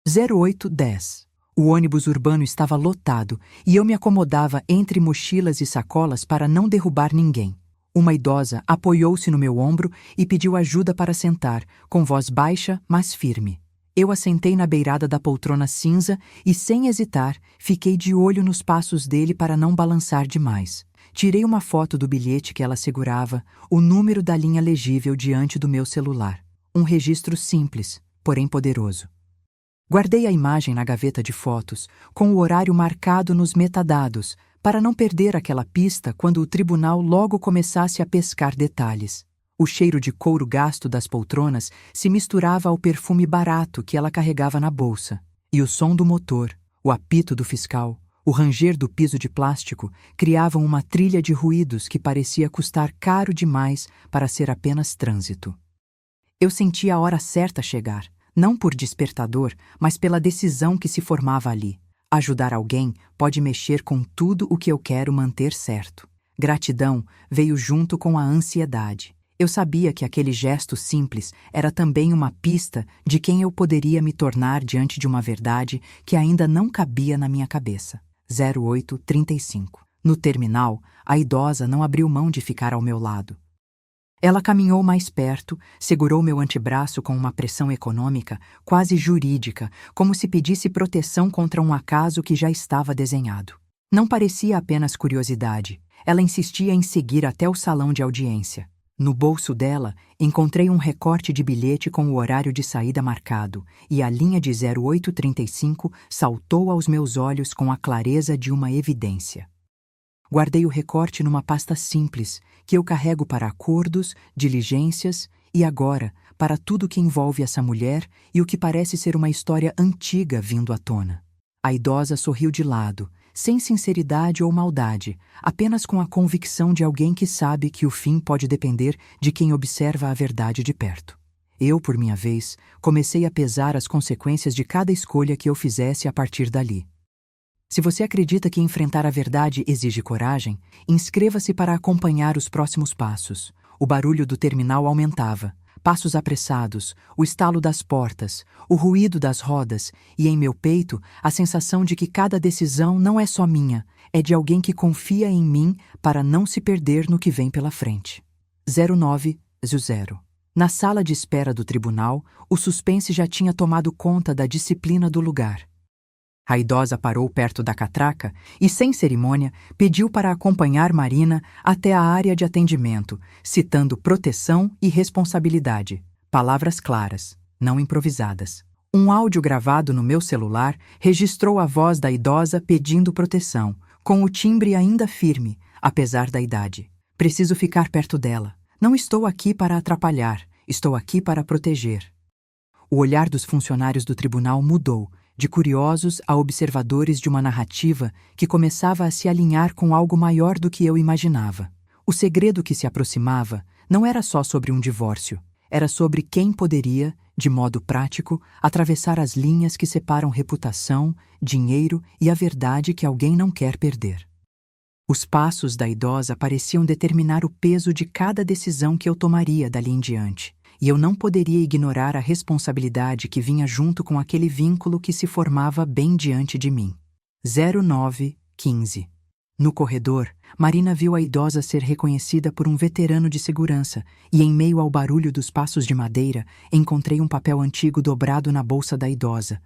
0810. O ônibus urbano estava lotado e eu me acomodava entre mochilas e sacolas para não derrubar ninguém. Uma idosa apoiou-se no meu ombro e pediu ajuda para sentar, com voz baixa, mas firme. Eu assentei na beirada da poltrona cinza e, sem hesitar, fiquei de olho nos passos dele para não balançar demais. Tirei uma foto do bilhete que ela segurava, o número da linha legível diante do meu celular. Um registro simples, porém poderoso. Guardei a imagem na gaveta de fotos, com o horário marcado nos metadados, para não perder aquela pista quando o tribunal logo começasse a pescar detalhes. O cheiro de couro gasto das poltronas se misturava ao perfume barato que ela carregava na bolsa, e o som do motor, o apito do fiscal, o ranger do piso de plástico criavam uma trilha de ruídos que parecia custar caro demais para ser apenas trânsito. Eu sentia a hora certa chegar, não por despertador, mas pela decisão que se formava ali. Ajudar alguém pode mexer com tudo o que eu quero manter certo. Gratidão veio junto com a ansiedade. Eu sabia que aquele gesto simples era também uma pista de quem eu poderia me tornar diante de uma verdade que ainda não cabia na minha cabeça. 0835. No terminal, a idosa não abriu mão de ficar ao meu lado. Ela caminhou mais perto, segurou meu antebraço com uma pressão econômica, quase jurídica, como se pedisse proteção contra um acaso que já estava desenhado. Não parecia apenas curiosidade. Ela insistia em seguir até o salão de audiência. No bolso dela, encontrei um recorte de bilhete com o horário de saída marcado, e a linha de 0835 saltou aos meus olhos com a clareza de uma evidência. Guardei o recorte numa pasta simples, que eu carrego para acordos, diligências e agora para tudo que envolve essa mulher e o que parece ser uma história antiga vindo à tona. A idosa sorriu de lado, sem sinceridade ou maldade, apenas com a convicção de alguém que sabe que o fim pode depender de quem observa a verdade de perto. Eu, por minha vez, comecei a pesar as consequências de cada escolha que eu fizesse a partir dali. Se você acredita que enfrentar a verdade exige coragem, inscreva-se para acompanhar os próximos passos. O barulho do terminal aumentava, passos apressados, o estalo das portas, o ruído das rodas e, em meu peito, a sensação de que cada decisão não é só minha, é de alguém que confia em mim para não se perder no que vem pela frente. 0900. Na sala de espera do tribunal, o suspense já tinha tomado conta da disciplina do lugar. A idosa parou perto da catraca e, sem cerimônia, pediu para acompanhar Marina até a área de atendimento, citando proteção e responsabilidade. Palavras claras, não improvisadas. Um áudio gravado no meu celular registrou a voz da idosa pedindo proteção, com o timbre ainda firme, apesar da idade. Preciso ficar perto dela. Não estou aqui para atrapalhar, estou aqui para proteger. O olhar dos funcionários do tribunal mudou, de curiosos a observadores de uma narrativa que começava a se alinhar com algo maior do que eu imaginava. O segredo que se aproximava não era só sobre um divórcio, era sobre quem poderia, de modo prático, atravessar as linhas que separam reputação, dinheiro e a verdade que alguém não quer perder. Os passos da idosa pareciam determinar o peso de cada decisão que eu tomaria dali em diante. E eu não poderia ignorar a responsabilidade que vinha junto com aquele vínculo que se formava bem diante de mim. 0915. No corredor, Marina viu a idosa ser reconhecida por um veterano de segurança e, em meio ao barulho dos passos de madeira, encontrei um papel antigo dobrado na bolsa da idosa.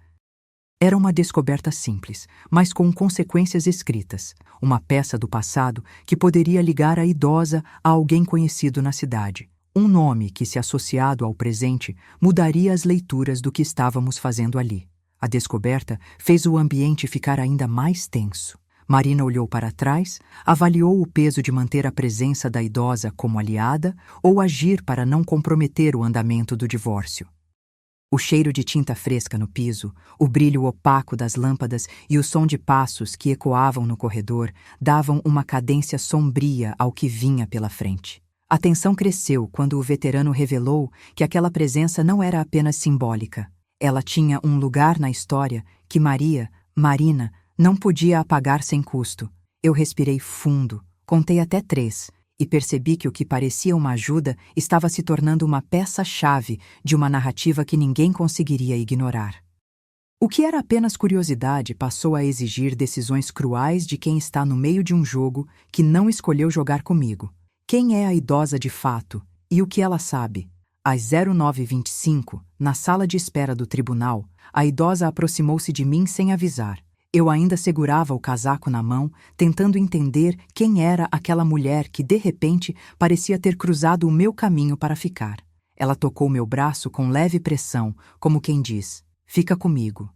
Era uma descoberta simples, mas com consequências escritas, uma peça do passado que poderia ligar a idosa a alguém conhecido na cidade. Um nome que, se associado ao presente, mudaria as leituras do que estávamos fazendo ali. A descoberta fez o ambiente ficar ainda mais tenso. Marina olhou para trás, avaliou o peso de manter a presença da idosa como aliada ou agir para não comprometer o andamento do divórcio. O cheiro de tinta fresca no piso, o brilho opaco das lâmpadas e o som de passos que ecoavam no corredor davam uma cadência sombria ao que vinha pela frente. A tensão cresceu quando o veterano revelou que aquela presença não era apenas simbólica. Ela tinha um lugar na história que Marina, não podia apagar sem custo. Eu respirei fundo, contei até 3 e percebi que o que parecia uma ajuda estava se tornando uma peça-chave de uma narrativa que ninguém conseguiria ignorar. O que era apenas curiosidade passou a exigir decisões cruais de quem está no meio de um jogo que não escolheu jogar comigo. Quem é a idosa de fato e o que ela sabe? Às 09h25, na sala de espera do tribunal, a idosa aproximou-se de mim sem avisar. Eu ainda segurava o casaco na mão, tentando entender quem era aquela mulher que, de repente, parecia ter cruzado o meu caminho para ficar. Ela tocou meu braço com leve pressão, como quem diz: "Fica comigo."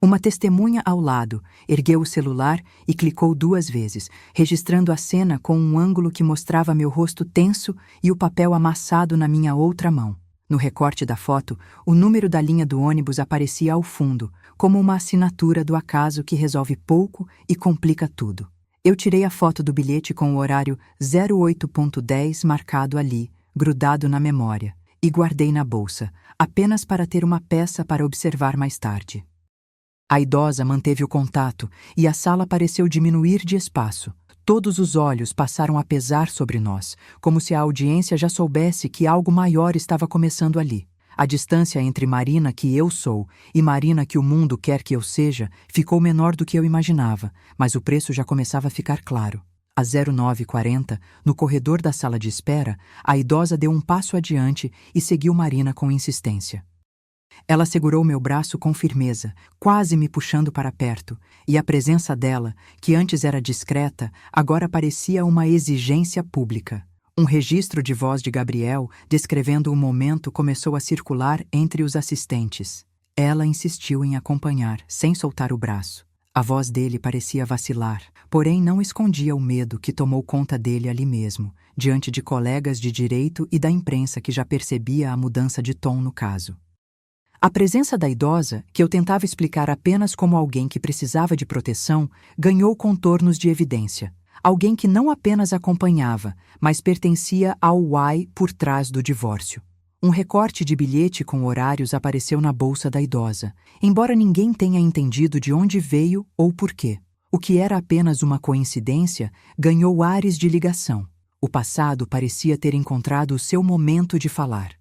Uma testemunha ao lado ergueu o celular e clicou 2 vezes, registrando a cena com um ângulo que mostrava meu rosto tenso e o papel amassado na minha outra mão. No recorte da foto, o número da linha do ônibus aparecia ao fundo, como uma assinatura do acaso que resolve pouco e complica tudo. Eu tirei a foto do bilhete com o horário 08:10 marcado ali, grudado na memória, e guardei na bolsa, apenas para ter uma peça para observar mais tarde. A idosa manteve o contato e a sala pareceu diminuir de espaço. Todos os olhos passaram a pesar sobre nós, como se a audiência já soubesse que algo maior estava começando ali. A distância entre Marina, que eu sou, e Marina, que o mundo quer que eu seja, ficou menor do que eu imaginava, mas o preço já começava a ficar claro. Às 09h40, no corredor da sala de espera, a idosa deu um passo adiante e seguiu Marina com insistência. Ela segurou meu braço com firmeza, quase me puxando para perto, e a presença dela, que antes era discreta, agora parecia uma exigência pública. Um registro de voz de Gabriel, descrevendo o momento, começou a circular entre os assistentes. Ela insistiu em acompanhar, sem soltar o braço. A voz dele parecia vacilar, porém não escondia o medo que tomou conta dele ali mesmo, diante de colegas de direito e da imprensa que já percebia a mudança de tom no caso. A presença da idosa, que eu tentava explicar apenas como alguém que precisava de proteção, ganhou contornos de evidência. Alguém que não apenas acompanhava, mas pertencia ao why por trás do divórcio. Um recorte de bilhete com horários apareceu na bolsa da idosa, embora ninguém tenha entendido de onde veio ou por quê. O que era apenas uma coincidência ganhou ares de ligação. O passado parecia ter encontrado o seu momento de falar.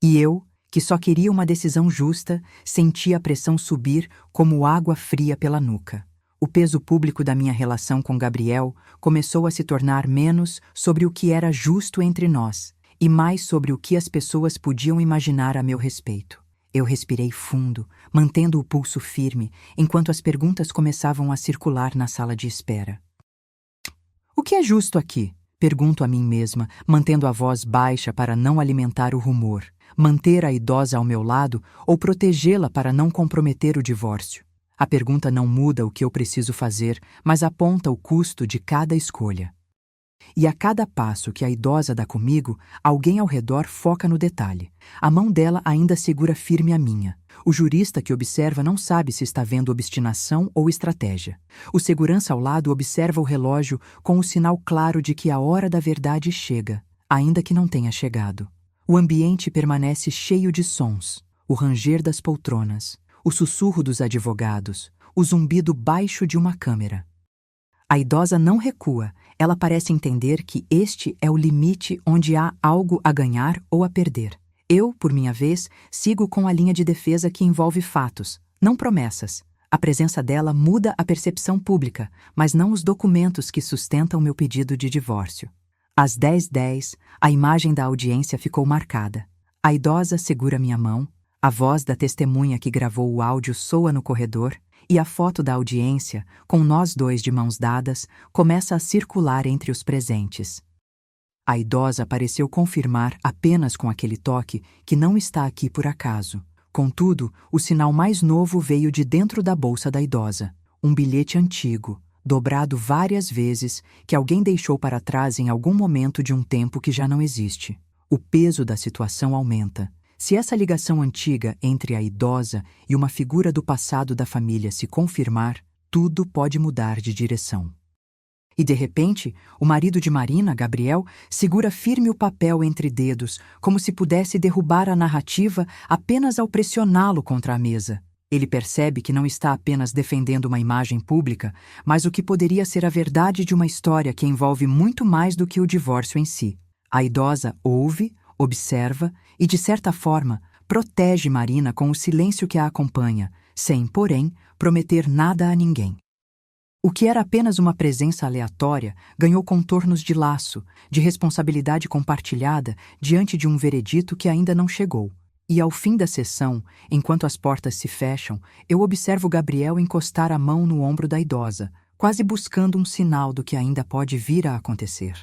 E eu, que só queria uma decisão justa, sentia a pressão subir como água fria pela nuca. O peso público da minha relação com Gabriel começou a se tornar menos sobre o que era justo entre nós e mais sobre o que as pessoas podiam imaginar a meu respeito. Eu respirei fundo, mantendo o pulso firme, enquanto as perguntas começavam a circular na sala de espera. "O que é justo aqui?" Pergunto a mim mesma, mantendo a voz baixa para não alimentar o rumor. Manter a idosa ao meu lado ou protegê-la para não comprometer o divórcio? A pergunta não muda o que eu preciso fazer, mas aponta o custo de cada escolha. E a cada passo que a idosa dá comigo, alguém ao redor foca no detalhe. A mão dela ainda segura firme a minha. O jurista que observa não sabe se está vendo obstinação ou estratégia. O segurança ao lado observa o relógio com o sinal claro de que a hora da verdade chega, ainda que não tenha chegado. O ambiente permanece cheio de sons, o ranger das poltronas, o sussurro dos advogados, o zumbido baixo de uma câmera. A idosa não recua, ela parece entender que este é o limite onde há algo a ganhar ou a perder. Eu, por minha vez, sigo com a linha de defesa que envolve fatos, não promessas. A presença dela muda a percepção pública, mas não os documentos que sustentam meu pedido de divórcio. Às 10h10, a imagem da audiência ficou marcada. A idosa segura minha mão, a voz da testemunha que gravou o áudio soa no corredor e a foto da audiência, com nós dois de mãos dadas, começa a circular entre os presentes. A idosa pareceu confirmar apenas com aquele toque que não está aqui por acaso. Contudo, o sinal mais novo veio de dentro da bolsa da idosa, um bilhete antigo, dobrado várias vezes, que alguém deixou para trás em algum momento de um tempo que já não existe. O peso da situação aumenta. Se essa ligação antiga entre a idosa e uma figura do passado da família se confirmar, tudo pode mudar de direção. E de repente, o marido de Marina, Gabriel, segura firme o papel entre dedos, como se pudesse derrubar a narrativa apenas ao pressioná-lo contra a mesa. Ele percebe que não está apenas defendendo uma imagem pública, mas o que poderia ser a verdade de uma história que envolve muito mais do que o divórcio em si. A idosa ouve, observa e, de certa forma, protege Marina com o silêncio que a acompanha, sem, porém, prometer nada a ninguém. O que era apenas uma presença aleatória ganhou contornos de laço, de responsabilidade compartilhada diante de um veredito que ainda não chegou. E ao fim da sessão, enquanto as portas se fecham, eu observo Gabriel encostar a mão no ombro da idosa, quase buscando um sinal do que ainda pode vir a acontecer.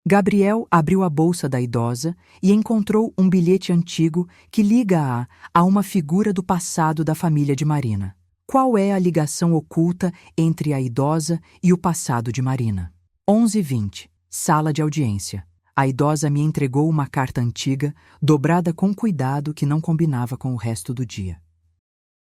Gabriel abriu a bolsa da idosa e encontrou um bilhete antigo que liga-a a uma figura do passado da família de Marina. Qual é a ligação oculta entre a idosa e o passado de Marina? 11h20, sala de audiência. A idosa me entregou uma carta antiga, dobrada com cuidado que não combinava com o resto do dia.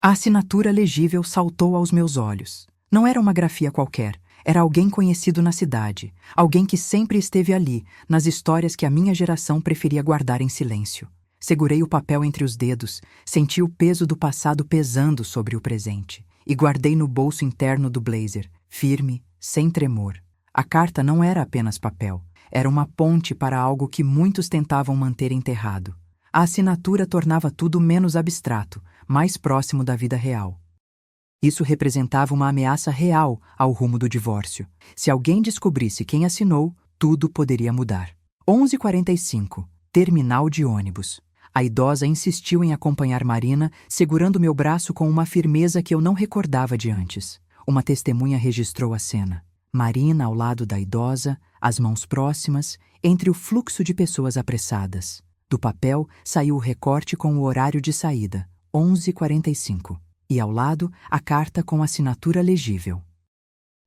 A assinatura legível saltou aos meus olhos. Não era uma grafia qualquer, era alguém conhecido na cidade, alguém que sempre esteve ali, nas histórias que a minha geração preferia guardar em silêncio. Segurei o papel entre os dedos, senti o peso do passado pesando sobre o presente, e guardei no bolso interno do blazer, firme, sem tremor. A carta não era apenas papel, era uma ponte para algo que muitos tentavam manter enterrado. A assinatura tornava tudo menos abstrato, mais próximo da vida real. Isso representava uma ameaça real ao rumo do divórcio. Se alguém descobrisse quem assinou, tudo poderia mudar. 11h45, terminal de ônibus. A idosa insistiu em acompanhar Marina, segurando meu braço com uma firmeza que eu não recordava de antes. Uma testemunha registrou a cena. Marina ao lado da idosa, as mãos próximas, entre o fluxo de pessoas apressadas. Do papel saiu o recorte com o horário de saída, 11h45. E ao lado, a carta com assinatura legível.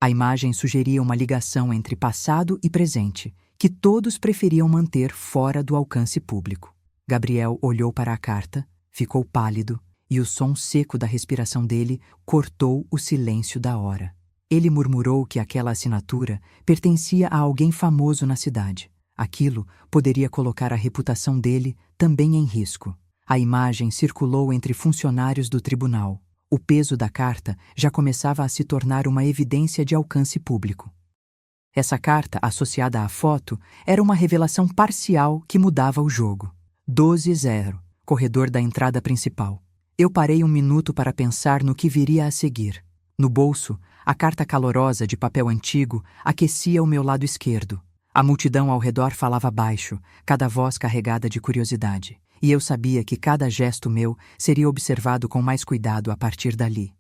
A imagem sugeria uma ligação entre passado e presente, que todos preferiam manter fora do alcance público. Gabriel olhou para a carta, ficou pálido, e o som seco da respiração dele cortou o silêncio da hora. Ele murmurou que aquela assinatura pertencia a alguém famoso na cidade. Aquilo poderia colocar a reputação dele também em risco. A imagem circulou entre funcionários do tribunal. O peso da carta já começava a se tornar uma evidência de alcance público. Essa carta, associada à foto, era uma revelação parcial que mudava o jogo. 12h, corredor da entrada principal. Eu parei um minuto para pensar no que viria a seguir. No bolso, a carta calorosa de papel antigo aquecia o meu lado esquerdo. A multidão ao redor falava baixo, cada voz carregada de curiosidade. E eu sabia que cada gesto meu seria observado com mais cuidado a partir dali.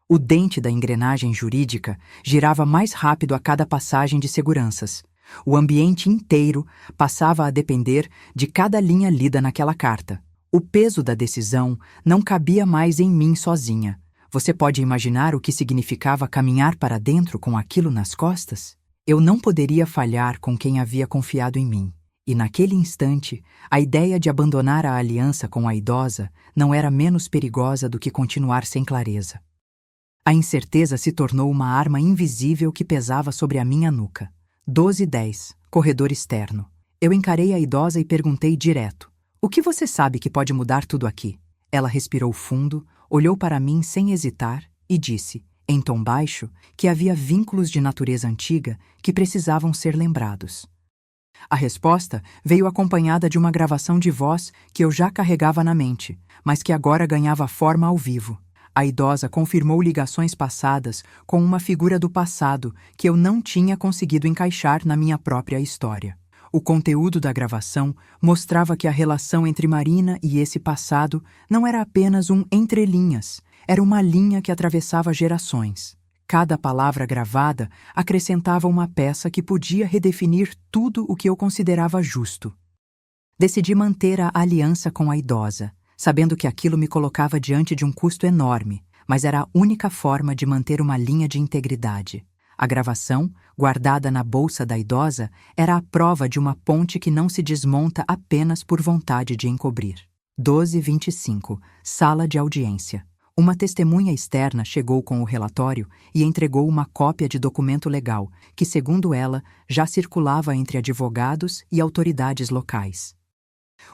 O dente da engrenagem jurídica girava mais rápido a cada passagem de seguranças. O ambiente inteiro passava a depender de cada linha lida naquela carta. O peso da decisão não cabia mais em mim sozinha. Você pode imaginar o que significava caminhar para dentro com aquilo nas costas? Eu não poderia falhar com quem havia confiado em mim. E naquele instante, a ideia de abandonar a aliança com a idosa não era menos perigosa do que continuar sem clareza. A incerteza se tornou uma arma invisível que pesava sobre a minha nuca. 12h10, corredor externo. Eu encarei a idosa e perguntei direto: "O que você sabe que pode mudar tudo aqui?" Ela respirou fundo, olhou para mim sem hesitar e disse, em tom baixo, que havia vínculos de natureza antiga que precisavam ser lembrados. A resposta veio acompanhada de uma gravação de voz que eu já carregava na mente, mas que agora ganhava forma ao vivo. A idosa confirmou ligações passadas com uma figura do passado que eu não tinha conseguido encaixar na minha própria história. O conteúdo da gravação mostrava que a relação entre Marina e esse passado não era apenas um entrelinhas, era uma linha que atravessava gerações. Cada palavra gravada acrescentava uma peça que podia redefinir tudo o que eu considerava justo. Decidi manter a aliança com a idosa, sabendo que aquilo me colocava diante de um custo enorme, mas era a única forma de manter uma linha de integridade. A gravação, guardada na bolsa da idosa, era a prova de uma ponte que não se desmonta apenas por vontade de encobrir. 12h25, sala de audiência. Uma testemunha externa chegou com o relatório e entregou uma cópia de documento legal, que, segundo ela, já circulava entre advogados e autoridades locais.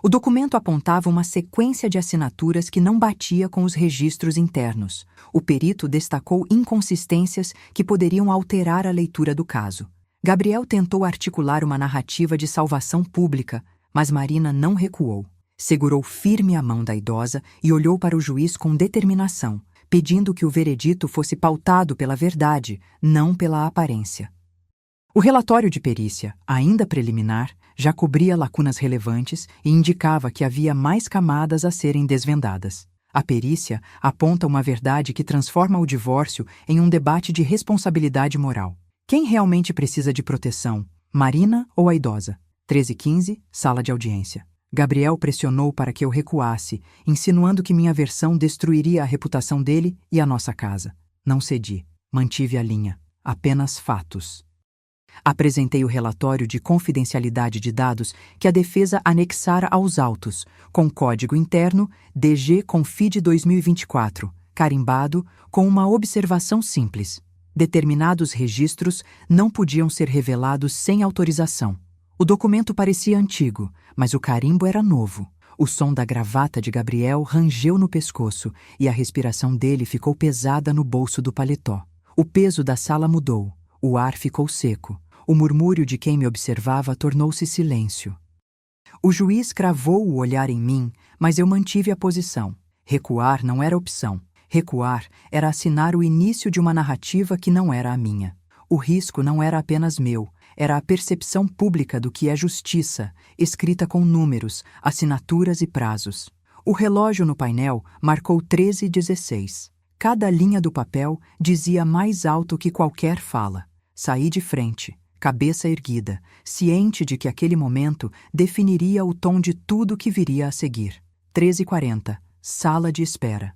O documento apontava uma sequência de assinaturas que não batia com os registros internos. O perito destacou inconsistências que poderiam alterar a leitura do caso. Gabriel tentou articular uma narrativa de salvação pública, mas Marina não recuou. Segurou firme a mão da idosa e olhou para o juiz com determinação, pedindo que o veredito fosse pautado pela verdade, não pela aparência. O relatório de perícia, ainda preliminar, já cobria lacunas relevantes e indicava que havia mais camadas a serem desvendadas. A perícia aponta uma verdade que transforma o divórcio em um debate de responsabilidade moral. Quem realmente precisa de proteção, Marina ou a idosa? 13h15, sala de audiência. Gabriel pressionou para que eu recuasse, insinuando que minha versão destruiria a reputação dele e a nossa casa. Não cedi. Mantive a linha. Apenas fatos. Apresentei o relatório de confidencialidade de dados que a defesa anexara aos autos, com código interno DG Confid 2024, carimbado com uma observação simples. Determinados registros não podiam ser revelados sem autorização. O documento parecia antigo, mas o carimbo era novo. O som da gravata de Gabriel rangeu no pescoço e a respiração dele ficou pesada no bolso do paletó. O peso da sala mudou. O ar ficou seco. O murmúrio de quem me observava tornou-se silêncio. O juiz cravou o olhar em mim, mas eu mantive a posição. Recuar não era opção. Recuar era assinar o início de uma narrativa que não era a minha. O risco não era apenas meu, era a percepção pública do que é justiça, escrita com números, assinaturas e prazos. O relógio no painel marcou 13h16. Cada linha do papel dizia mais alto que qualquer fala. Saí de frente, cabeça erguida, ciente de que aquele momento definiria o tom de tudo que viria a seguir. 13h40, sala de espera.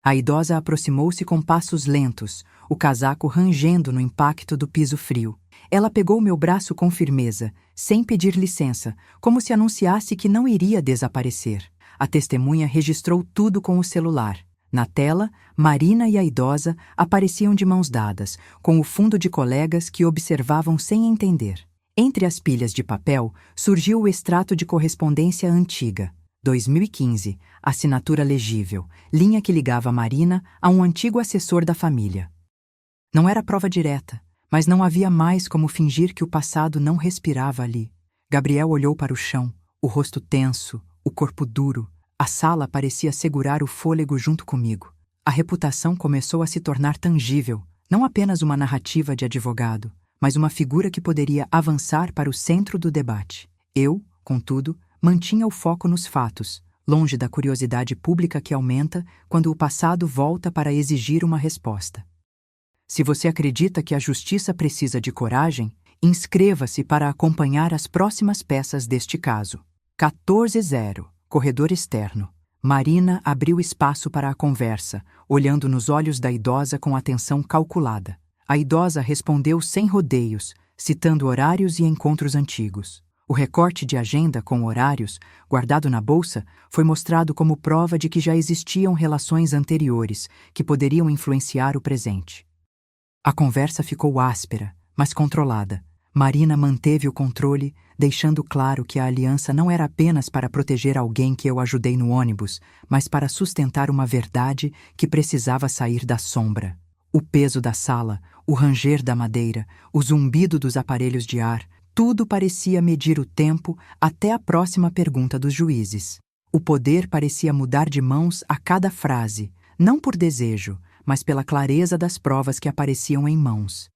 A idosa aproximou-se com passos lentos, o casaco rangendo no impacto do piso frio. Ela pegou meu braço com firmeza, sem pedir licença, como se anunciasse que não iria desaparecer. A testemunha registrou tudo com o celular. Na tela, Marina e a idosa apareciam de mãos dadas, com o fundo de colegas que observavam sem entender. Entre as pilhas de papel, surgiu o extrato de correspondência antiga. 2015, assinatura legível, linha que ligava Marina a um antigo assessor da família. Não era prova direta, mas não havia mais como fingir que o passado não respirava ali. Gabriel olhou para o chão, o rosto tenso, o corpo duro. A sala parecia segurar o fôlego junto comigo. A reputação começou a se tornar tangível, não apenas uma narrativa de advogado, mas uma figura que poderia avançar para o centro do debate. Eu, contudo, mantinha o foco nos fatos, longe da curiosidade pública que aumenta quando o passado volta para exigir uma resposta. Se você acredita que a justiça precisa de coragem, inscreva-se para acompanhar as próximas peças deste caso. 14h, corredor externo. Marina abriu espaço para a conversa, olhando nos olhos da idosa com atenção calculada. A idosa respondeu sem rodeios, citando horários e encontros antigos. O recorte de agenda com horários, guardado na bolsa, foi mostrado como prova de que já existiam relações anteriores que poderiam influenciar o presente. A conversa ficou áspera, mas controlada. Marina manteve o controle, deixando claro que a aliança não era apenas para proteger alguém que eu ajudei no ônibus, mas para sustentar uma verdade que precisava sair da sombra. O peso da sala, o ranger da madeira, o zumbido dos aparelhos de ar, tudo parecia medir o tempo até a próxima pergunta dos juízes. O poder parecia mudar de mãos a cada frase, não por desejo, mas pela clareza das provas que apareciam em mãos.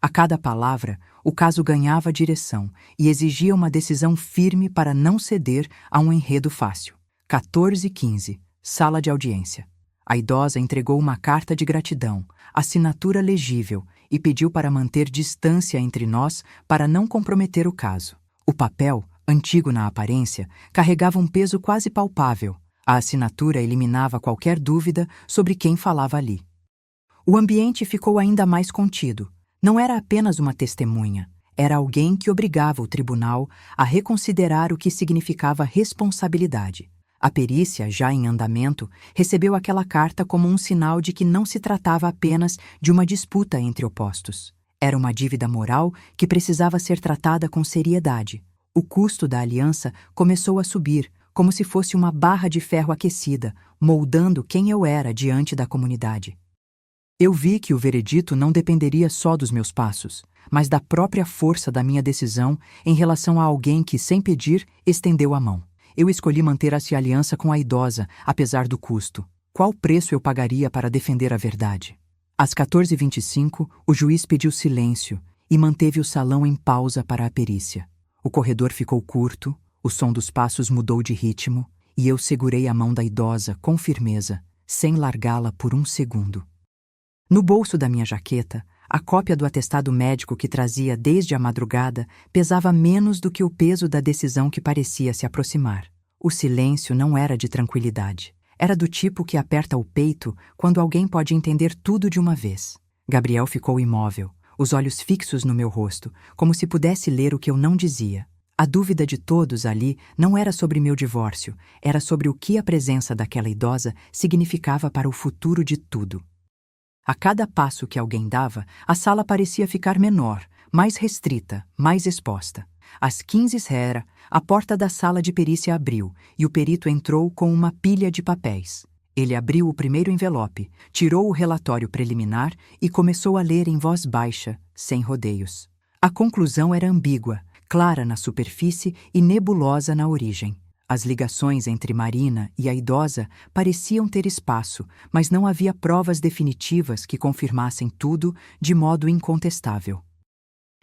A cada palavra, o caso ganhava direção e exigia uma decisão firme para não ceder a um enredo fácil. 14h15, sala de audiência. A idosa entregou uma carta de gratidão, assinatura legível, e pediu para manter distância entre nós para não comprometer o caso. O papel, antigo na aparência, carregava um peso quase palpável. A assinatura eliminava qualquer dúvida sobre quem falava ali. O ambiente ficou ainda mais contido. Não era apenas uma testemunha, era alguém que obrigava o tribunal a reconsiderar o que significava responsabilidade. A perícia, já em andamento, recebeu aquela carta como um sinal de que não se tratava apenas de uma disputa entre opostos. Era uma dívida moral que precisava ser tratada com seriedade. O custo da aliança começou a subir, como se fosse uma barra de ferro aquecida, moldando quem eu era diante da comunidade. Eu vi que o veredito não dependeria só dos meus passos, mas da própria força da minha decisão em relação a alguém que, sem pedir, estendeu a mão. Eu escolhi manter essa aliança com a idosa, apesar do custo. qual preço eu pagaria para defender a verdade. Às 14h25, o juiz pediu silêncio e manteve o salão em pausa para a perícia. O corredor ficou curto, o som dos passos mudou de ritmo e eu segurei a mão da idosa com firmeza, sem largá-la por um segundo. No bolso da minha jaqueta, a cópia do atestado médico que trazia desde a madrugada pesava menos do que o peso da decisão que parecia se aproximar. O silêncio não era de tranquilidade. Era do tipo que aperta o peito quando alguém pode entender tudo de uma vez. Gabriel ficou imóvel, os olhos fixos no meu rosto, como se pudesse ler o que eu não dizia. A dúvida de todos ali não era sobre meu divórcio, era sobre o que a presença daquela idosa significava para o futuro de tudo. A cada passo que alguém dava, a sala parecia ficar menor, mais restrita, mais exposta. Às 15h, a porta da sala de perícia abriu e o perito entrou com uma pilha de papéis. Ele abriu o primeiro envelope, tirou o relatório preliminar e começou a ler em voz baixa, sem rodeios. A conclusão era ambígua, clara na superfície e nebulosa na origem. As ligações entre Marina e a idosa pareciam ter espaço, mas não havia provas definitivas que confirmassem tudo de modo incontestável.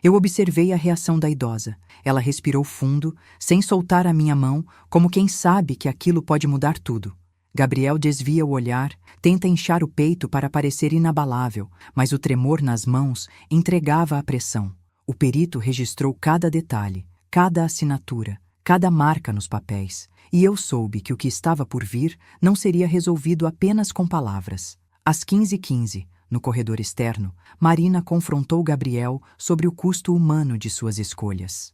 Eu observei a reação da idosa. Ela respirou fundo, sem soltar a minha mão, como quem sabe que aquilo pode mudar tudo. Gabriel desvia o olhar, tenta inchar o peito para parecer inabalável, mas o tremor nas mãos entregava a pressão. O perito registrou cada detalhe, cada assinatura, cada marca nos papéis, e eu soube que o que estava por vir não seria resolvido apenas com palavras. Às 15h15, no corredor externo, Marina confrontou Gabriel sobre o custo humano de suas escolhas.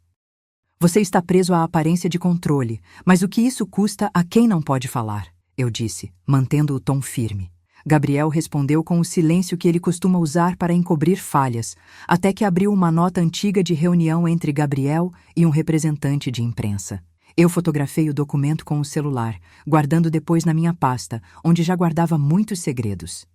Você está preso à aparência de controle, mas o que isso custa a quem não pode falar? Eu disse, mantendo o tom firme. Gabriel respondeu com o silêncio que ele costuma usar para encobrir falhas, até que abriu uma nota antiga de reunião entre Gabriel e um representante de imprensa. Eu fotografei o documento com o celular, guardando depois na minha pasta, onde já guardava muitos segredos.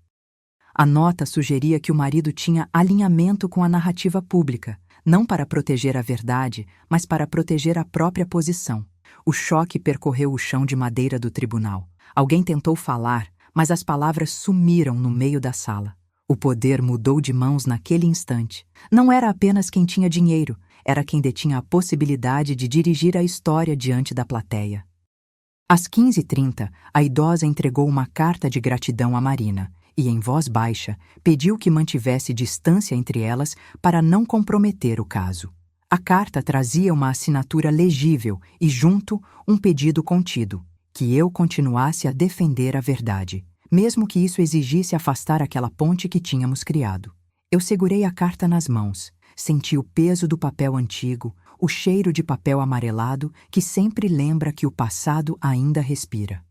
A nota sugeria que o marido tinha alinhamento com a narrativa pública, não para proteger a verdade, mas para proteger a própria posição. O choque percorreu o chão de madeira do tribunal. Alguém tentou falar, mas as palavras sumiram no meio da sala. O poder mudou de mãos naquele instante. Não era apenas quem tinha dinheiro, era quem detinha a possibilidade de dirigir a história diante da plateia. Às 15h30, a idosa entregou uma carta de gratidão a Marina e, em voz baixa, pediu que mantivesse distância entre elas para não comprometer o caso. A carta trazia uma assinatura legível e, junto, um pedido contido, que eu continuasse a defender a verdade, mesmo que isso exigisse afastar aquela ponte que tínhamos criado. Eu segurei a carta nas mãos, senti o peso do papel antigo, o cheiro de papel amarelado que sempre lembra que o passado ainda respira.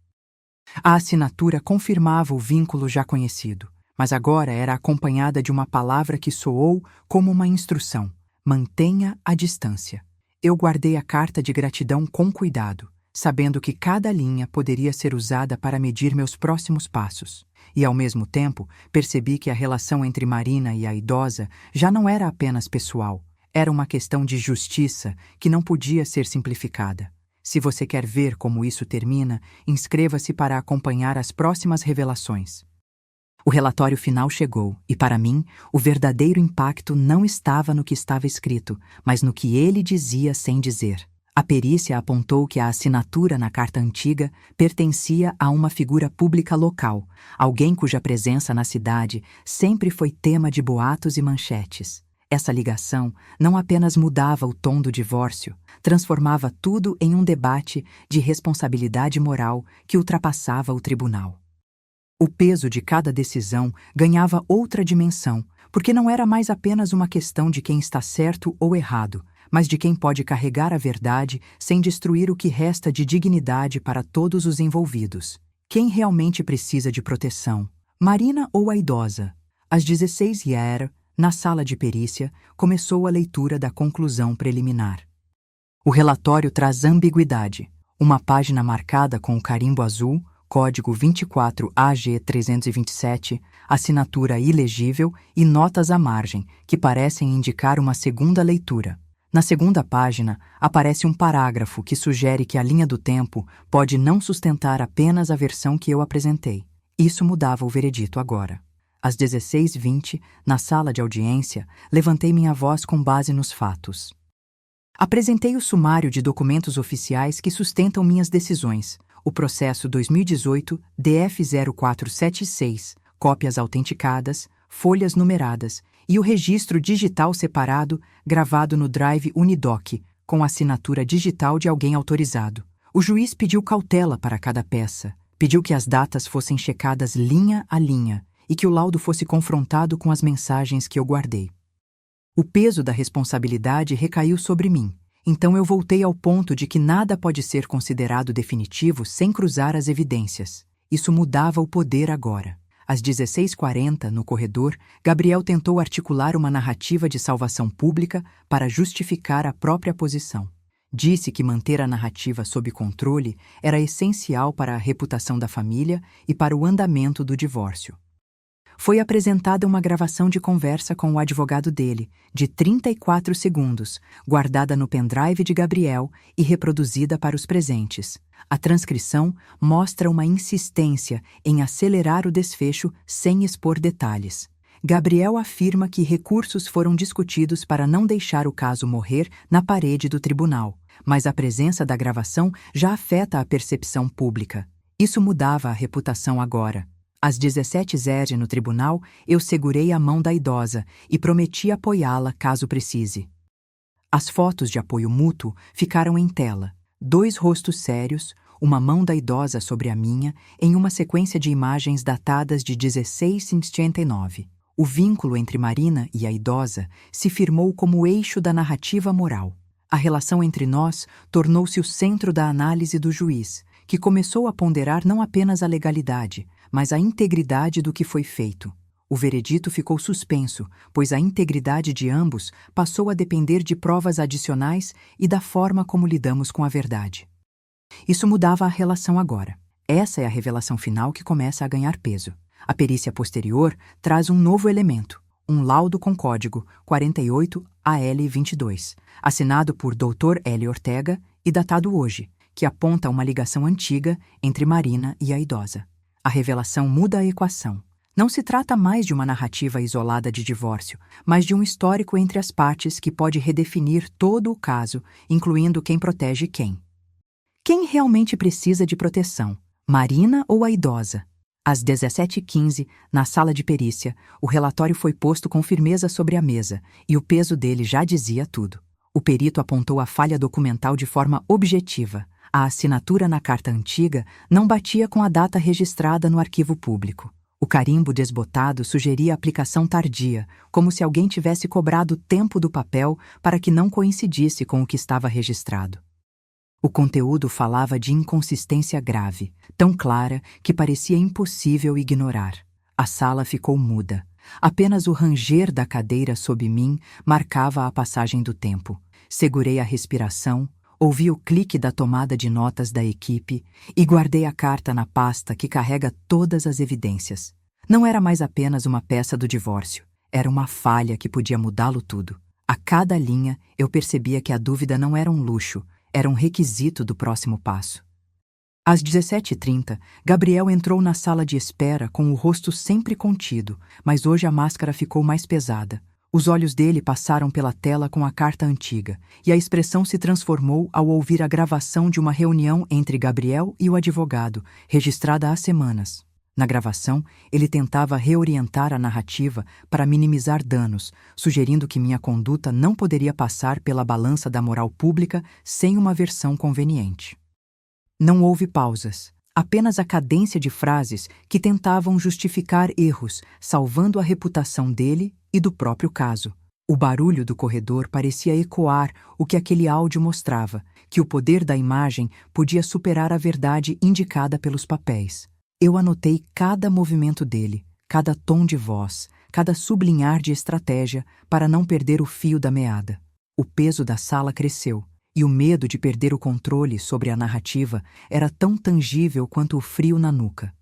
A assinatura confirmava o vínculo já conhecido, mas agora era acompanhada de uma palavra que soou como uma instrução: mantenha a distância. Eu guardei a carta de gratidão com cuidado, sabendo que cada linha poderia ser usada para medir meus próximos passos. E, ao mesmo tempo, percebi que a relação entre Marina e a idosa já não era apenas pessoal. Era uma questão de justiça que não podia ser simplificada. Se você quer ver como isso termina, inscreva-se para acompanhar as próximas revelações. O relatório final chegou e, para mim, o verdadeiro impacto não estava no que estava escrito, mas no que ele dizia sem dizer. A perícia apontou que a assinatura na carta antiga pertencia a uma figura pública local, alguém cuja presença na cidade sempre foi tema de boatos e manchetes. Essa ligação não apenas mudava o tom do divórcio, transformava tudo em um debate de responsabilidade moral que ultrapassava o tribunal. O peso de cada decisão ganhava outra dimensão, porque não era mais apenas uma questão de quem está certo ou errado, mas de quem pode carregar a verdade sem destruir o que resta de dignidade para todos os envolvidos. Quem realmente precisa de proteção? Marina ou a idosa? Às 16h, na sala de perícia, começou a leitura da conclusão preliminar. O relatório traz ambiguidade. Uma página marcada com o carimbo azul, código 24AG327, assinatura ilegível e notas à margem, que parecem indicar uma segunda leitura. Na segunda página, aparece um parágrafo que sugere que a linha do tempo pode não sustentar apenas a versão que eu apresentei. Isso mudava o veredito agora. Às 16h20, na sala de audiência, levantei minha voz com base nos fatos. Apresentei o sumário de documentos oficiais que sustentam minhas decisões, o processo 2018 DF 0476, cópias autenticadas, folhas numeradas e o registro digital separado gravado no Drive Unidoc, com assinatura digital de alguém autorizado. O juiz pediu cautela para cada peça, pediu que as datas fossem checadas linha a linha e que o laudo fosse confrontado com as mensagens que eu guardei. O peso da responsabilidade recaiu sobre mim, então eu voltei ao ponto de que nada pode ser considerado definitivo sem cruzar as evidências. Isso mudava o poder agora. Às 16h40, no corredor, Gabriel tentou articular uma narrativa de salvação pública para justificar a própria posição. Disse que manter a narrativa sob controle era essencial para a reputação da família e para o andamento do divórcio. Foi apresentada uma gravação de conversa com o advogado dele, de 34 segundos, guardada no pendrive de Gabriel e reproduzida para os presentes. A transcrição mostra uma insistência em acelerar o desfecho sem expor detalhes. Gabriel afirma que recursos foram discutidos para não deixar o caso morrer na parede do tribunal, mas a presença da gravação já afeta a percepção pública. Isso mudava a reputação agora. Às 17h no tribunal, eu segurei a mão da idosa e prometi apoiá-la caso precise. As fotos de apoio mútuo ficaram em tela. 2 rostos sérios, uma mão da idosa sobre a minha, em uma sequência de imagens datadas de 1659. O vínculo entre Marina e a idosa se firmou como o eixo da narrativa moral. A relação entre nós tornou-se o centro da análise do juiz, que começou a ponderar não apenas a legalidade, mas a integridade do que foi feito. O veredito ficou suspenso, pois a integridade de ambos passou a depender de provas adicionais e da forma como lidamos com a verdade. Isso mudava a relação agora. Essa é a revelação final que começa a ganhar peso. A perícia posterior traz um novo elemento, um laudo com código 48AL22, assinado por Dr. L. Ortega e datado hoje, que aponta uma ligação antiga entre Marina e a idosa. A revelação muda a equação. Não se trata mais de uma narrativa isolada de divórcio, mas de um histórico entre as partes que pode redefinir todo o caso, incluindo quem protege quem. Quem realmente precisa de proteção, Marina ou a idosa? Às 17h15, na sala de perícia, o relatório foi posto com firmeza sobre a mesa, e o peso dele já dizia tudo. O perito apontou a falha documental de forma objetiva. A assinatura na carta antiga não batia com a data registrada no arquivo público. O carimbo desbotado sugeria aplicação tardia, como se alguém tivesse cobrado tempo do papel para que não coincidisse com o que estava registrado. O conteúdo falava de inconsistência grave, tão clara que parecia impossível ignorar. A sala ficou muda. Apenas o ranger da cadeira sob mim marcava a passagem do tempo. Segurei a respiração, ouvi o clique da tomada de notas da equipe e guardei a carta na pasta que carrega todas as evidências. Não era mais apenas uma peça do divórcio, era uma falha que podia mudá-lo tudo. A cada linha eu percebia que a dúvida não era um luxo, era um requisito do próximo passo. Às 17h30, Gabriel entrou na sala de espera com o rosto sempre contido, mas hoje a máscara ficou mais pesada. Os olhos dele passaram pela tela com a carta antiga, e a expressão se transformou ao ouvir a gravação de uma reunião entre Gabriel e o advogado, registrada há semanas. Na gravação, ele tentava reorientar a narrativa para minimizar danos, sugerindo que minha conduta não poderia passar pela balança da moral pública sem uma versão conveniente. Não houve pausas, apenas a cadência de frases que tentavam justificar erros, salvando a reputação dele e do próprio caso. O barulho do corredor parecia ecoar o que aquele áudio mostrava, que o poder da imagem podia superar a verdade indicada pelos papéis. Eu anotei cada movimento dele, cada tom de voz, cada sublinhar de estratégia para não perder o fio da meada. O peso da sala cresceu, e o medo de perder o controle sobre a narrativa era tão tangível quanto o frio na nuca.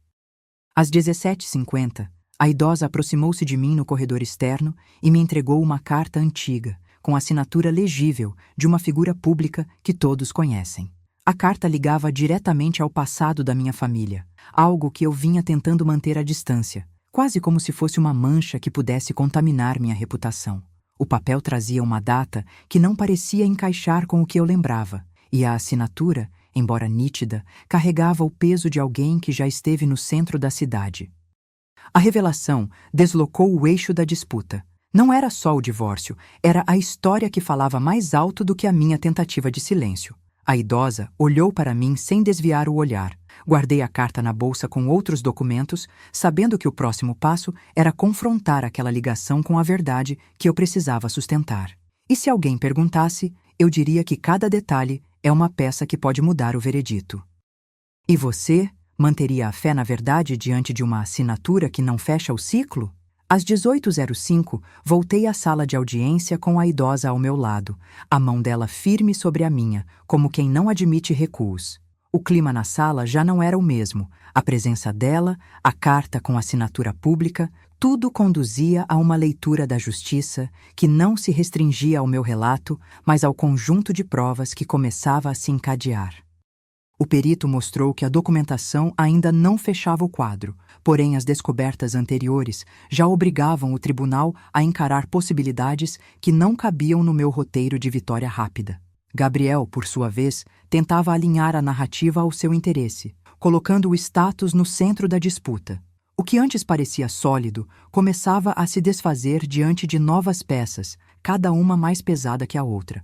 Às 17h50, a idosa aproximou-se de mim no corredor externo e me entregou uma carta antiga, com assinatura legível de uma figura pública que todos conhecem. A carta ligava diretamente ao passado da minha família, algo que eu vinha tentando manter à distância, quase como se fosse uma mancha que pudesse contaminar minha reputação. O papel trazia uma data que não parecia encaixar com o que eu lembrava, e a assinatura, embora nítida, carregava o peso de alguém que já esteve no centro da cidade. A revelação deslocou o eixo da disputa. Não era só o divórcio, era a história que falava mais alto do que a minha tentativa de silêncio. A idosa olhou para mim sem desviar o olhar. Guardei a carta na bolsa com outros documentos, sabendo que o próximo passo era confrontar aquela ligação com a verdade que eu precisava sustentar. E se alguém perguntasse, eu diria que cada detalhe é uma peça que pode mudar o veredito. E você manteria a fé na verdade diante de uma assinatura que não fecha o ciclo? Às 18h05, voltei à sala de audiência com a idosa ao meu lado, a mão dela firme sobre a minha, como quem não admite recuos. O clima na sala já não era o mesmo. A presença dela, a carta com assinatura pública, tudo conduzia a uma leitura da justiça que não se restringia ao meu relato, mas ao conjunto de provas que começava a se encadear. O perito mostrou que a documentação ainda não fechava o quadro, porém as descobertas anteriores já obrigavam o tribunal a encarar possibilidades que não cabiam no meu roteiro de vitória rápida. Gabriel, por sua vez, tentava alinhar a narrativa ao seu interesse, colocando o status no centro da disputa. O que antes parecia sólido começava a se desfazer diante de novas peças, cada uma mais pesada que a outra.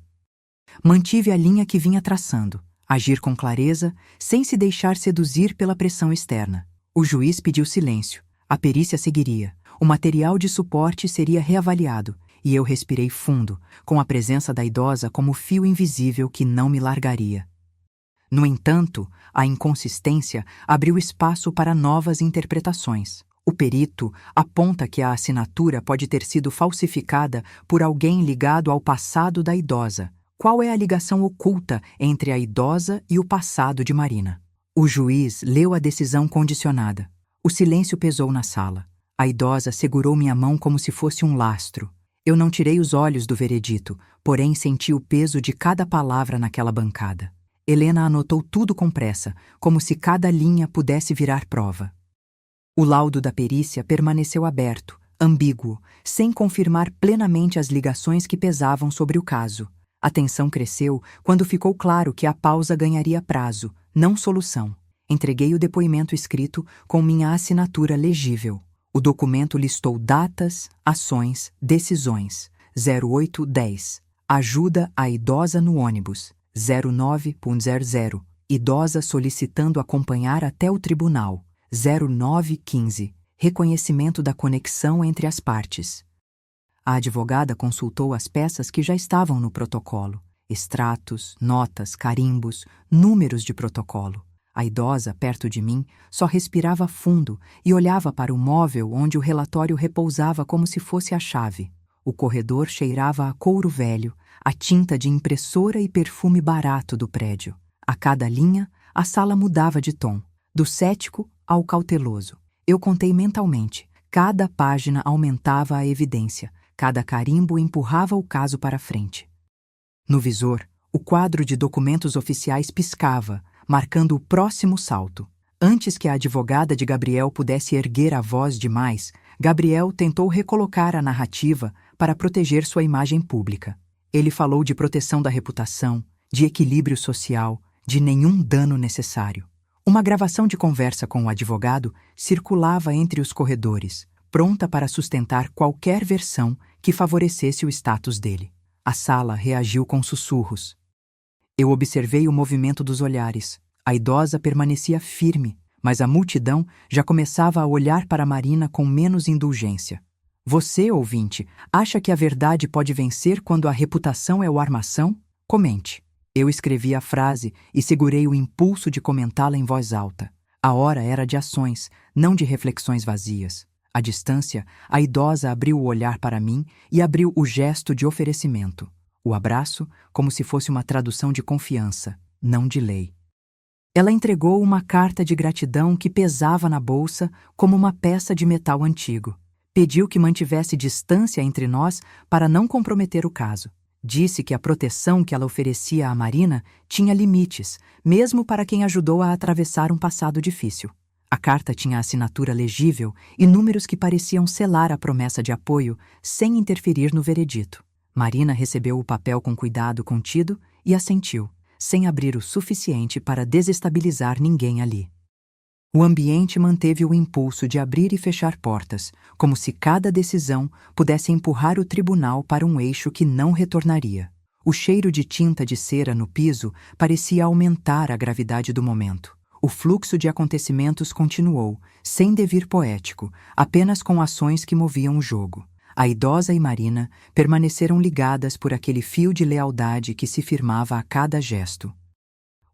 Mantive a linha que vinha traçando, agir com clareza, sem se deixar seduzir pela pressão externa. O juiz pediu silêncio. A perícia seguiria. O material de suporte seria reavaliado, e eu respirei fundo, com a presença da idosa como fio invisível que não me largaria. No entanto, a inconsistência abriu espaço para novas interpretações. O perito aponta que a assinatura pode ter sido falsificada por alguém ligado ao passado da idosa. Qual é a ligação oculta entre a idosa e o passado de Marina? O juiz leu a decisão condicionada. O silêncio pesou na sala. A idosa segurou minha mão como se fosse um lastro. Eu não tirei os olhos do veredito, porém senti o peso de cada palavra naquela bancada. Helena anotou tudo com pressa, como se cada linha pudesse virar prova. O laudo da perícia permaneceu aberto, ambíguo, sem confirmar plenamente as ligações que pesavam sobre o caso. A tensão cresceu quando ficou claro que a pausa ganharia prazo, não solução. Entreguei o depoimento escrito com minha assinatura legível. O documento listou datas, ações, decisões. 0810. Ajuda à idosa no ônibus. 09.00. Idosa solicitando acompanhar até o tribunal. 0915. Reconhecimento da conexão entre as partes. A advogada consultou as peças que já estavam no protocolo. Extratos, notas, carimbos, números de protocolo. A idosa, perto de mim, só respirava fundo e olhava para o móvel onde o relatório repousava como se fosse a chave. O corredor cheirava a couro velho, a tinta de impressora e perfume barato do prédio. A cada linha, a sala mudava de tom, do cético ao cauteloso. Eu contei mentalmente. Cada página aumentava a evidência. Cada carimbo empurrava o caso para frente. No visor, o quadro de documentos oficiais piscava, marcando o próximo salto. Antes que a advogada de Gabriel pudesse erguer a voz demais, Gabriel tentou recolocar a narrativa para proteger sua imagem pública. Ele falou de proteção da reputação, de equilíbrio social, de nenhum dano necessário. Uma gravação de conversa com o advogado circulava entre os corredores, pronta para sustentar qualquer versão que favorecesse o status dele. A sala reagiu com sussurros. Eu observei o movimento dos olhares. A idosa permanecia firme, mas a multidão já começava a olhar para Marina com menos indulgência. Você, ouvinte, acha que a verdade pode vencer quando a reputação é o armação? Comente. Eu escrevi a frase e segurei o impulso de comentá-la em voz alta. A hora era de ações, não de reflexões vazias. À distância, a idosa abriu o olhar para mim e abriu o gesto de oferecimento. O abraço, como se fosse uma tradução de confiança, não de lei. Ela entregou uma carta de gratidão que pesava na bolsa como uma peça de metal antigo. Pediu que mantivesse distância entre nós para não comprometer o caso. Disse que a proteção que ela oferecia a Marina tinha limites, mesmo para quem ajudou a atravessar um passado difícil. A carta tinha assinatura legível e números que pareciam selar a promessa de apoio sem interferir no veredito. Marina recebeu o papel com cuidado contido e assentiu, sem abrir o suficiente para desestabilizar ninguém ali. O ambiente manteve o impulso de abrir e fechar portas, como se cada decisão pudesse empurrar o tribunal para um eixo que não retornaria. O cheiro de tinta de cera no piso parecia aumentar a gravidade do momento. O fluxo de acontecimentos continuou, sem devir poético, apenas com ações que moviam o jogo. A idosa e Marina permaneceram ligadas por aquele fio de lealdade que se firmava a cada gesto.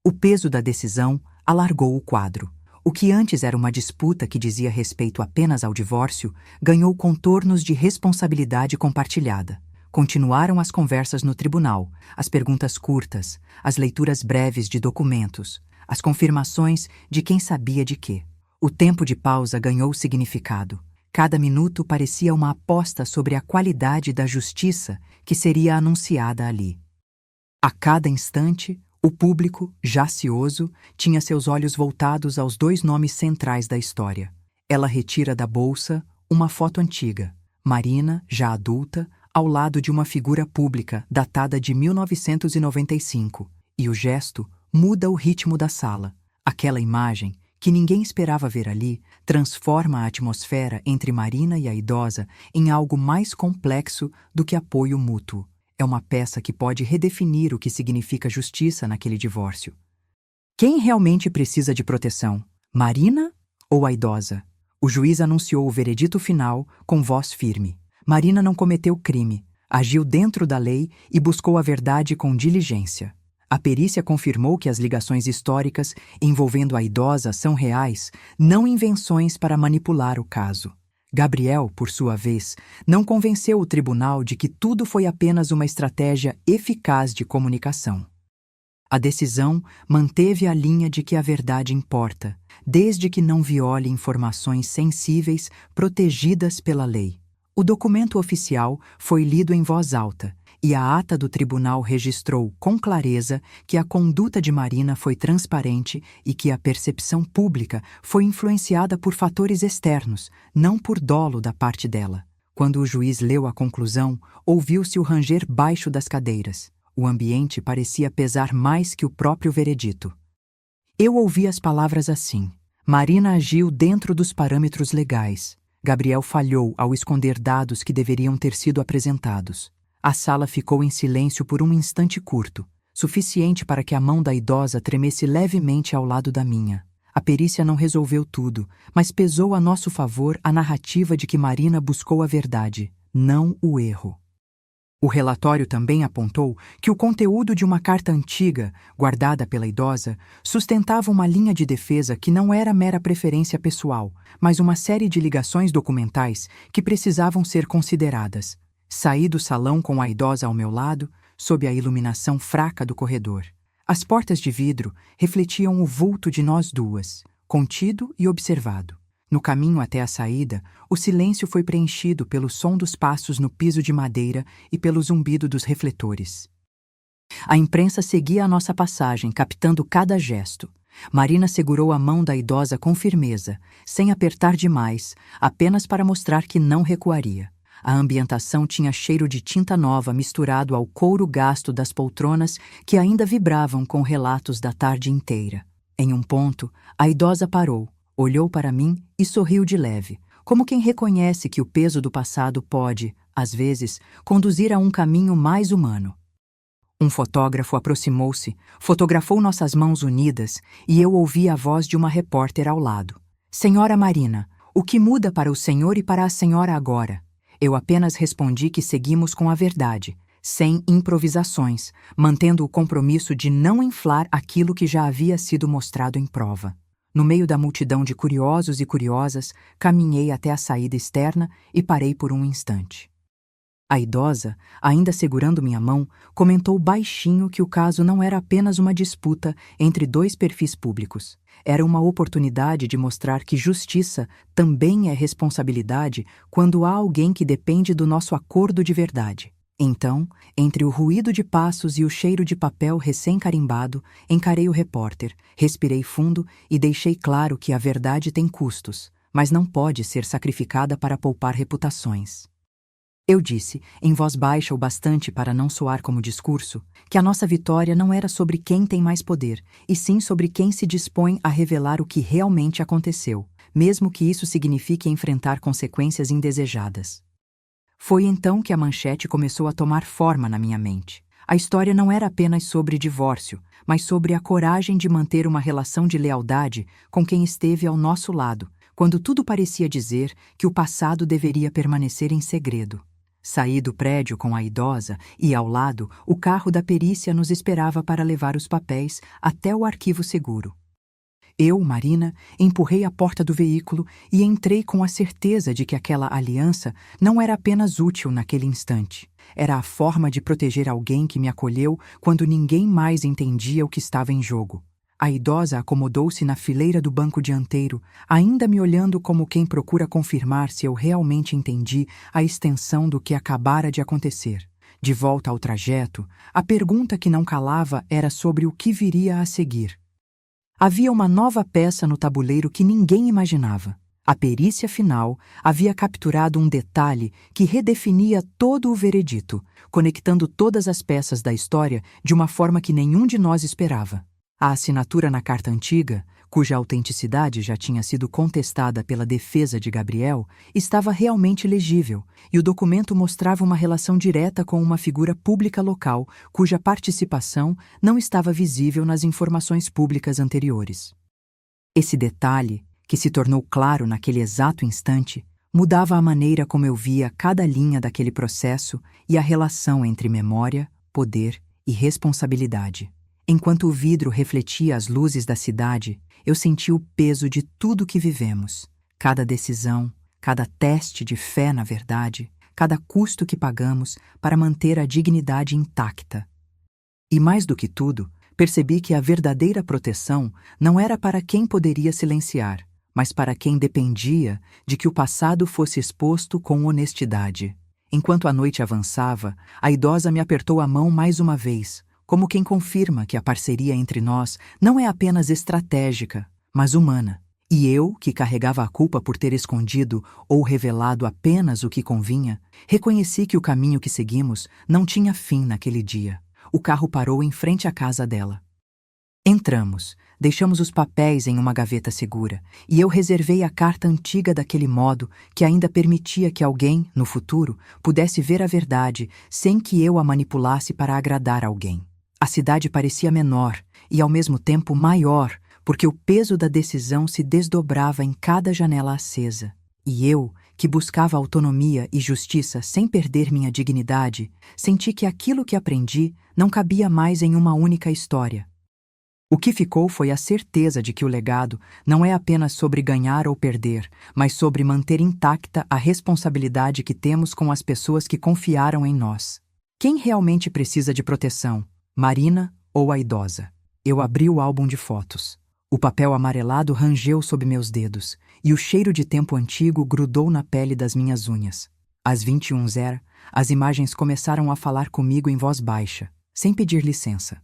O peso da decisão alargou o quadro. O que antes era uma disputa que dizia respeito apenas ao divórcio, ganhou contornos de responsabilidade compartilhada. Continuaram as conversas no tribunal, as perguntas curtas, as leituras breves de documentos, as confirmações de quem sabia de quê. O tempo de pausa ganhou significado. Cada minuto parecia uma aposta sobre a qualidade da justiça que seria anunciada ali. A cada instante, o público, já cioso, tinha seus olhos voltados aos dois nomes centrais da história. Ela retira da bolsa uma foto antiga, Marina, já adulta, ao lado de uma figura pública datada de 1995, e o gesto muda o ritmo da sala. Aquela imagem, que ninguém esperava ver ali, transforma a atmosfera entre Marina e a idosa em algo mais complexo do que apoio mútuo. É uma peça que pode redefinir o que significa justiça naquele divórcio. Quem realmente precisa de proteção? Marina ou a idosa? O juiz anunciou o veredito final com voz firme. Marina não cometeu crime, agiu dentro da lei e buscou a verdade com diligência. A perícia confirmou que as ligações históricas envolvendo a idosa são reais, não invenções para manipular o caso. Gabriel, por sua vez, não convenceu o tribunal de que tudo foi apenas uma estratégia eficaz de comunicação. A decisão manteve a linha de que a verdade importa, desde que não viole informações sensíveis protegidas pela lei. O documento oficial foi lido em voz alta, e a ata do tribunal registrou com clareza que a conduta de Marina foi transparente e que a percepção pública foi influenciada por fatores externos, não por dolo da parte dela. Quando o juiz leu a conclusão, ouviu-se o ranger baixo das cadeiras. O ambiente parecia pesar mais que o próprio veredito. Eu ouvi as palavras assim: Marina agiu dentro dos parâmetros legais. Gabriel falhou ao esconder dados que deveriam ter sido apresentados. A sala ficou em silêncio por um instante curto, suficiente para que a mão da idosa tremesse levemente ao lado da minha. A perícia não resolveu tudo, mas pesou a nosso favor a narrativa de que Marina buscou a verdade, não o erro. O relatório também apontou que o conteúdo de uma carta antiga, guardada pela idosa, sustentava uma linha de defesa que não era mera preferência pessoal, mas uma série de ligações documentais que precisavam ser consideradas. Saí do salão com a idosa ao meu lado, sob a iluminação fraca do corredor. As portas de vidro refletiam o vulto de nós duas, contido e observado. No caminho até a saída, o silêncio foi preenchido pelo som dos passos no piso de madeira e pelo zumbido dos refletores. A imprensa seguia a nossa passagem, captando cada gesto. Marina segurou a mão da idosa com firmeza, sem apertar demais, apenas para mostrar que não recuaria. A ambientação tinha cheiro de tinta nova misturado ao couro gasto das poltronas que ainda vibravam com relatos da tarde inteira. Em um ponto, a idosa parou, olhou para mim e sorriu de leve, como quem reconhece que o peso do passado pode, às vezes, conduzir a um caminho mais humano. Um fotógrafo aproximou-se, fotografou nossas mãos unidas e eu ouvi a voz de uma repórter ao lado. Senhora Marina, o que muda para o senhor e para a senhora agora? Eu apenas respondi que seguimos com a verdade, sem improvisações, mantendo o compromisso de não inflar aquilo que já havia sido mostrado em prova. No meio da multidão de curiosos e curiosas, caminhei até a saída externa e parei por um instante. A idosa, ainda segurando minha mão, comentou baixinho que o caso não era apenas uma disputa entre dois perfis públicos. Era uma oportunidade de mostrar que justiça também é responsabilidade quando há alguém que depende do nosso acordo de verdade. Então, entre o ruído de passos e o cheiro de papel recém-carimbado, encarei o repórter, respirei fundo e deixei claro que a verdade tem custos, mas não pode ser sacrificada para poupar reputações. Eu disse, em voz baixa o bastante para não soar como discurso, que a nossa vitória não era sobre quem tem mais poder, e sim sobre quem se dispõe a revelar o que realmente aconteceu, mesmo que isso signifique enfrentar consequências indesejadas. Foi então que a manchete começou a tomar forma na minha mente. A história não era apenas sobre divórcio, mas sobre a coragem de manter uma relação de lealdade com quem esteve ao nosso lado, quando tudo parecia dizer que o passado deveria permanecer em segredo. Saí do prédio com a idosa e, ao lado, o carro da perícia nos esperava para levar os papéis até o arquivo seguro. Eu, Marina, empurrei a porta do veículo e entrei com a certeza de que aquela aliança não era apenas útil naquele instante. Era a forma de proteger alguém que me acolheu quando ninguém mais entendia o que estava em jogo. A idosa acomodou-se na fileira do banco dianteiro, ainda me olhando como quem procura confirmar se eu realmente entendi a extensão do que acabara de acontecer. De volta ao trajeto, a pergunta que não calava era sobre o que viria a seguir. Havia uma nova peça no tabuleiro que ninguém imaginava. A perícia final havia capturado um detalhe que redefinia todo o veredito, conectando todas as peças da história de uma forma que nenhum de nós esperava. A assinatura na carta antiga, cuja autenticidade já tinha sido contestada pela defesa de Gabriel, estava realmente legível, e o documento mostrava uma relação direta com uma figura pública local, cuja participação não estava visível nas informações públicas anteriores. Esse detalhe, que se tornou claro naquele exato instante, mudava a maneira como eu via cada linha daquele processo e a relação entre memória, poder e responsabilidade. Enquanto o vidro refletia as luzes da cidade, eu senti o peso de tudo que vivemos. Cada decisão, cada teste de fé na verdade, cada custo que pagamos para manter a dignidade intacta. E mais do que tudo, percebi que a verdadeira proteção não era para quem poderia silenciar, mas para quem dependia de que o passado fosse exposto com honestidade. Enquanto a noite avançava, a idosa me apertou a mão mais uma vez, como quem confirma que a parceria entre nós não é apenas estratégica, mas humana. E eu, que carregava a culpa por ter escondido ou revelado apenas o que convinha, reconheci que o caminho que seguimos não tinha fim naquele dia. O carro parou em frente à casa dela. Entramos, deixamos os papéis em uma gaveta segura, e eu reservei a carta antiga daquele modo que ainda permitia que alguém, no futuro, pudesse ver a verdade sem que eu a manipulasse para agradar alguém. A cidade parecia menor e, ao mesmo tempo, maior, porque o peso da decisão se desdobrava em cada janela acesa. E eu, que buscava autonomia e justiça sem perder minha dignidade, senti que aquilo que aprendi não cabia mais em uma única história. O que ficou foi a certeza de que o legado não é apenas sobre ganhar ou perder, mas sobre manter intacta a responsabilidade que temos com as pessoas que confiaram em nós. Quem realmente precisa de proteção? Marina ou a idosa? Eu abri o álbum de fotos. O papel amarelado rangeu sob meus dedos, e o cheiro de tempo antigo grudou na pele das minhas unhas. Às 21h, as imagens começaram a falar comigo em voz baixa, sem pedir licença.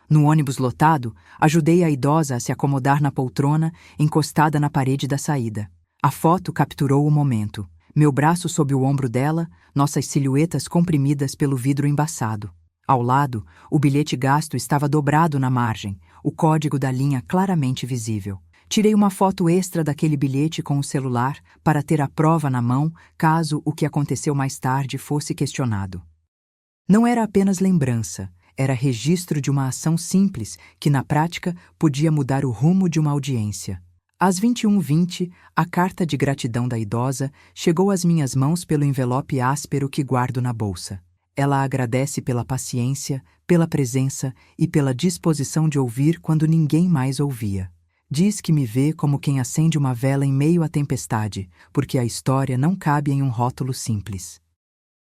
No ônibus lotado, ajudei a idosa a se acomodar na poltrona, encostada na parede da saída. A foto capturou o momento. Meu braço sob o ombro dela, nossas silhuetas comprimidas pelo vidro embaçado. Ao lado, o bilhete gasto estava dobrado na margem, o código da linha claramente visível. Tirei uma foto extra daquele bilhete com o celular para ter a prova na mão, caso o que aconteceu mais tarde fosse questionado. Não era apenas lembrança, era registro de uma ação simples que, na prática, podia mudar o rumo de uma audiência. Às 21h20, a carta de gratidão da idosa chegou às minhas mãos pelo envelope áspero que guardo na bolsa. Ela agradece pela paciência, pela presença e pela disposição de ouvir quando ninguém mais ouvia. Diz que me vê como quem acende uma vela em meio à tempestade, porque a história não cabe em um rótulo simples.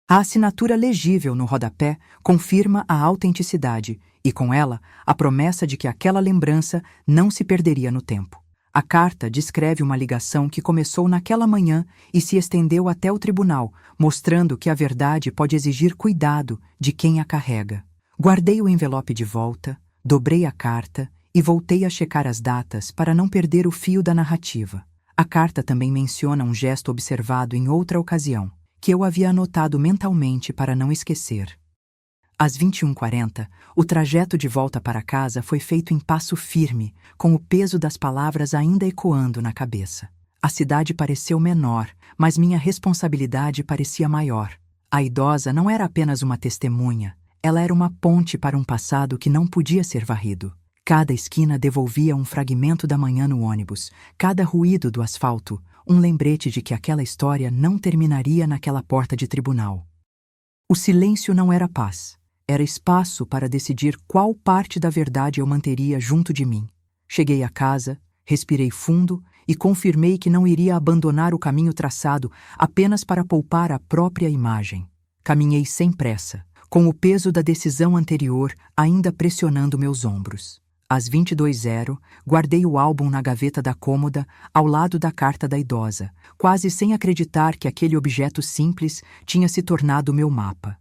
A assinatura legível no rodapé confirma a autenticidade e, com ela, a promessa de que aquela lembrança não se perderia no tempo. A carta descreve uma ligação que começou naquela manhã e se estendeu até o tribunal, mostrando que a verdade pode exigir cuidado de quem a carrega. Guardei o envelope de volta, dobrei a carta e voltei a checar as datas para não perder o fio da narrativa. A carta também menciona um gesto observado em outra ocasião, que eu havia anotado mentalmente para não esquecer. Às 21h40, o trajeto de volta para casa foi feito em passo firme, com o peso das palavras ainda ecoando na cabeça. A cidade pareceu menor, mas minha responsabilidade parecia maior. A idosa não era apenas uma testemunha, ela era uma ponte para um passado que não podia ser varrido. Cada esquina devolvia um fragmento da manhã no ônibus, cada ruído do asfalto, um lembrete de que aquela história não terminaria naquela porta de tribunal. O silêncio não era paz. Era espaço para decidir qual parte da verdade eu manteria junto de mim. Cheguei a casa, respirei fundo e confirmei que não iria abandonar o caminho traçado apenas para poupar a própria imagem. Caminhei sem pressa, com o peso da decisão anterior ainda pressionando meus ombros. Às 22h, guardei o álbum na gaveta da cômoda, ao lado da carta da idosa, quase sem acreditar que aquele objeto simples tinha se tornado meu mapa.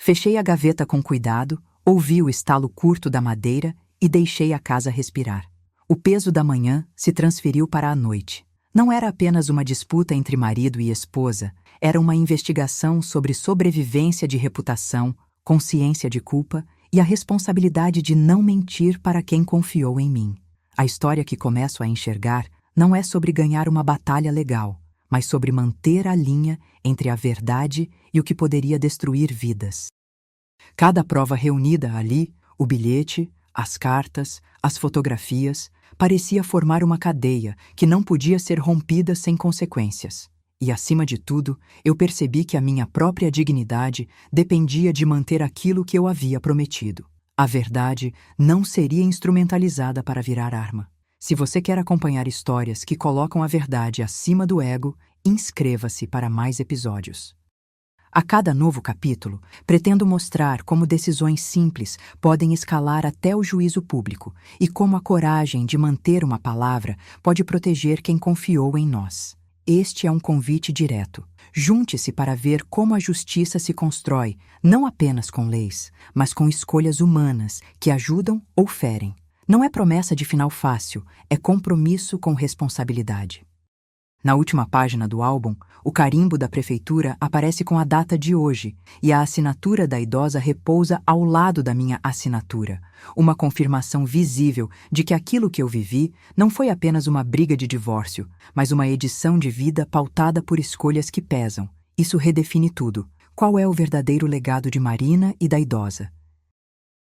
Fechei a gaveta com cuidado, ouvi o estalo curto da madeira e deixei a casa respirar. O peso da manhã se transferiu para a noite. Não era apenas uma disputa entre marido e esposa, era uma investigação sobre sobrevivência de reputação, consciência de culpa e a responsabilidade de não mentir para quem confiou em mim. A história que começo a enxergar não é sobre ganhar uma batalha legal, mas sobre manter a linha entre a verdade e o que poderia destruir vidas. Cada prova reunida ali, o bilhete, as cartas, as fotografias, parecia formar uma cadeia que não podia ser rompida sem consequências. E, acima de tudo, eu percebi que a minha própria dignidade dependia de manter aquilo que eu havia prometido. A verdade não seria instrumentalizada para virar arma. Se você quer acompanhar histórias que colocam a verdade acima do ego, inscreva-se para mais episódios. A cada novo capítulo, pretendo mostrar como decisões simples podem escalar até o juízo público e como a coragem de manter uma palavra pode proteger quem confiou em nós. Este é um convite direto. Junte-se para ver como a justiça se constrói, não apenas com leis, mas com escolhas humanas que ajudam ou ferem. Não é promessa de final fácil, é compromisso com responsabilidade. Na última página do álbum, o carimbo da prefeitura aparece com a data de hoje e a assinatura da idosa repousa ao lado da minha assinatura, uma confirmação visível de que aquilo que eu vivi não foi apenas uma briga de divórcio, mas uma edição de vida pautada por escolhas que pesam. Isso redefine tudo. Qual é o verdadeiro legado de Marina e da idosa?